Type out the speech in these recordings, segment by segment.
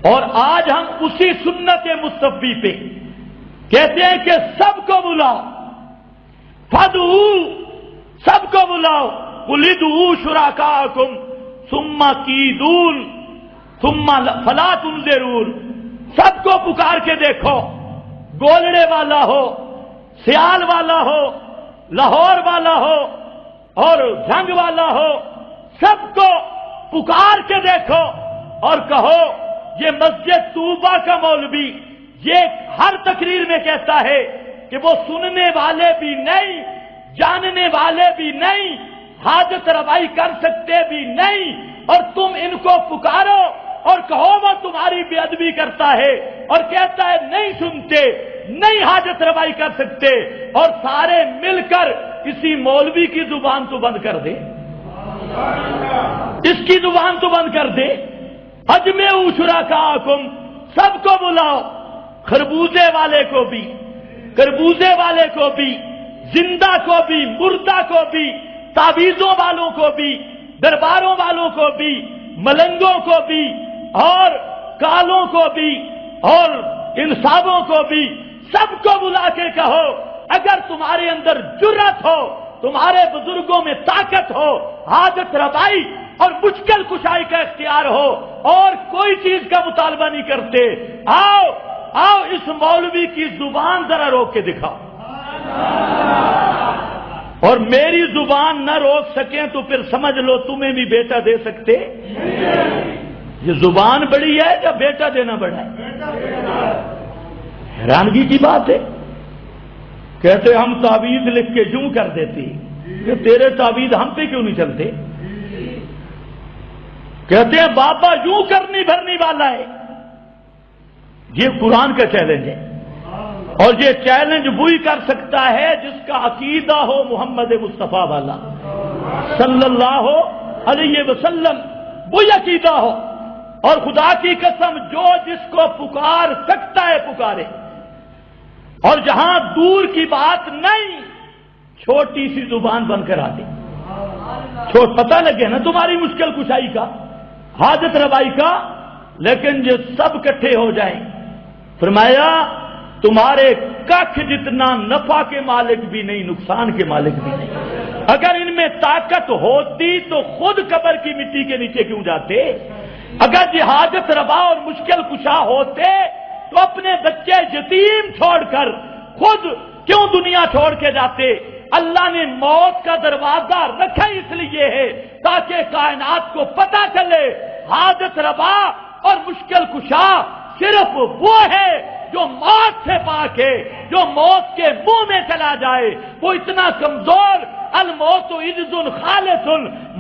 اور آج ہم اسی سنت مصطفی پہ کہتے ہیں کہ سب کو بلاؤ، فدعو، سب کو بلاؤ، قل ادعوا شرکاءکم ثم کیدون ثم فلا تنظرون، سب کو پکار کے دیکھو، گولڑے والا ہو، سیال والا ہو، لاہور والا ہو اور جنگ والا ہو، سب کو پکار کے دیکھو اور کہو یہ مسجد طوبہ کا مولوی یہ ہر تقریر میں کہتا ہے کہ وہ سننے والے بھی نہیں، جاننے والے بھی نہیں، حاجت روائی کر سکتے بھی نہیں، اور تم ان کو پکارو اور کہو وہ تمہاری بے ادبی کرتا ہے اور کہتا ہے نہیں سنتے، نہیں حاجت روائی کر سکتے، اور سارے مل کر کسی مولوی کی زبان تو بند کر دے، اس کی زبان تو بند کر دے۔ اجمعوا شرکاءکم، سب کو بلاؤ، خربوزے والے کو بھی، خربوزے والے کو بھی، زندہ کو بھی، مردہ کو بھی، تعویذوں والوں کو بھی، درباروں والوں کو بھی، ملنگوں کو بھی، اور کالوں کو بھی، اور انصابوں کو بھی، سب کو بلا کے کہو اگر تمہارے اندر جرأت ہو، تمہارے بزرگوں میں طاقت ہو، حاجت روائی اور مشکل کشائی کا اختیار ہو اور کوئی چیز کا مطالبہ نہیں کرتے، آؤ آؤ اس مولوی کی زبان ذرا روک کے دکھاؤ، اور میری زبان نہ روک سکیں تو پھر سمجھ لو تمہیں بھی بیٹا دے سکتے۔ یہ زبان بڑی ہے یا بیٹا دینا بڑا ہے؟ حیرانگی کی بات ہے۔ کہتے ہم تعویذ لکھ کے یوں کر دیتے کہ تیرے تعویذ ہم پہ کیوں نہیں چلتے؟ کہتے ہیں بابا یوں کرنی بھرنی والا ہے۔ یہ قرآن کا چیلنج ہے، اور یہ چیلنج وہی کر سکتا ہے جس کا عقیدہ ہو محمد مصطفیٰ والا صلی اللہ علیہ وسلم، وہی عقیدہ ہو، اور خدا کی قسم جو جس کو پکار سکتا ہے پکارے، اور جہاں دور کی بات نہیں، چھوٹی سی زبان بن کر آتے، پتہ لگے نا تمہاری مشکل کشائی کا، حاجت روائی کا، لیکن یہ سب اکٹھے ہو جائیں، فرمایا تمہارے ککھ جتنا نفع کے مالک بھی نہیں، نقصان کے مالک بھی نہیں۔ اگر ان میں طاقت ہوتی تو خود قبر کی مٹی کے نیچے کیوں جاتے؟ اگر یہ حاجت روا اور مشکل کشا ہوتے تو اپنے بچے یتیم چھوڑ کر خود کیوں دنیا چھوڑ کے جاتے؟ اللہ نے موت کا دروازہ رکھا اس لیے ہے تاکہ کائنات کو پتہ چلے حاجت روا اور مشکل کشا صرف وہ ہے جو موت سے پاک ہے، جو موت کے منہ میں چلا جائے وہ اتنا کمزور، الموت عجز خالص،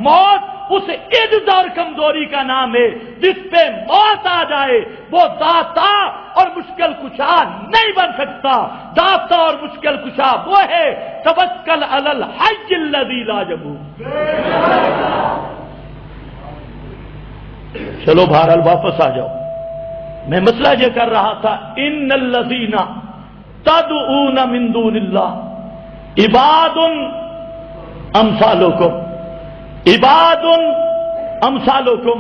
موت اس عجز اور کمزوری کا نام ہے، جس پہ موت آ جائے وہ داتا اور مشکل کشا نہیں بن سکتا۔ داتا اور مشکل کشا وہ ہے توکل علی الحی الذی لا یموت۔ چلو بہرحال واپس آ جاؤ، میں مسئلہ یہ کر رہا تھا، ان الذین تدعون من دون اللہ عباد امثالکم، عباد امثالکم۔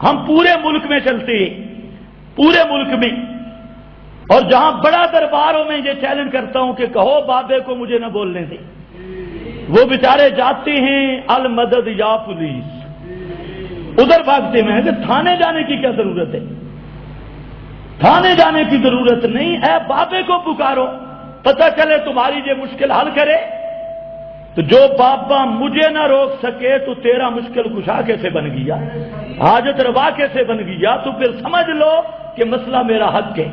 ہم پورے ملک میں چلتے ہیں، پورے ملک میں، اور جہاں بڑا درباروں میں یہ چیلنج کرتا ہوں کہ کہو بابے کو مجھے نہ بولنے دیں، وہ بیچارے جاتے ہیں المدد یا پولیس، ادھر بھاگتے ہیں کہ تھانے جانے کی کیا ضرورت ہے؟ تھانے جانے کی ضرورت نہیں، اے بابے کو پکارو، پتہ چلے تمہاری یہ مشکل حل کرے۔ تو جو بابا مجھے نہ روک سکے تو تیرا مشکل کشا کیسے بن گیا، حاجت روا کیسے بن گیا؟ تو پھر سمجھ لو کہ مسئلہ میرا حق ہے۔